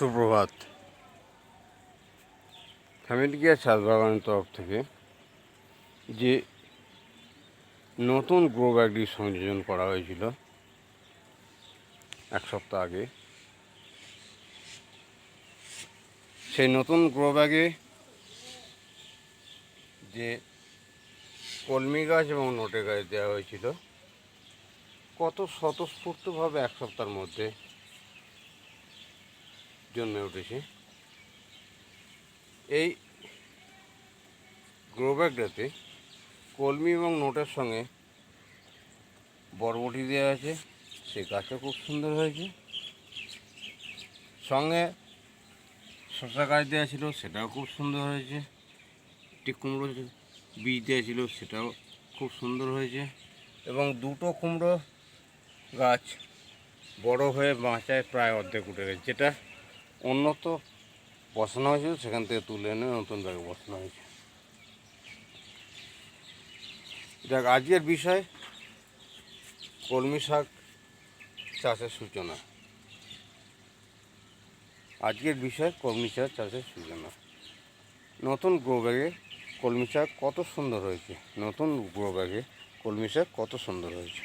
সুপ্রভাত। Family care ছাদ বাগানের তরফ থেকে যে নতুন গ্রো ব্যাগটি সংযোজন করা হয়েছিল এক সপ্তাহ আগে, সেই নতুন গ্রো ব্যাগে যে কলমি গাছ এবং নোটে গাছ দেওয়া হয়েছিল কত স্বতঃস্ফূর্তভাবে এক সপ্তাহের মধ্যে জন্মে উঠেছে। এই গ্রো ব্যাগটাতে কলমি এবং নোটের সঙ্গে বরবটি দেওয়া আছে, সে গাছও খুব সুন্দর হয়েছে। সঙ্গে শসা গাছ দেওয়া ছিল, সেটাও খুব সুন্দর হয়েছে। একটি কুমড়ো বীজ দেওয়া ছিল, সেটাও খুব সুন্দর হয়েছে। এবং দুটো কুমড়ো গাছ বড় হয়ে বাঁচায় প্রায় অর্ধেক উঠে গেছে, যেটা অন্যত বসানো হয়েছিল সেখান থেকে তুলে এনে নতুন ব্যাগে বসানো হয়েছে। যাক, আজকের বিষয় কলমি শাক চাষের সূচনা। আজকের বিষয় কলমি শাক চাষের সূচনা। নতুন গ্রো ব্যাগে কলমি শাক কত সুন্দর হয়েছে, নতুন গ্রো ব্যাগে কলমি শাক কত সুন্দর হয়েছে।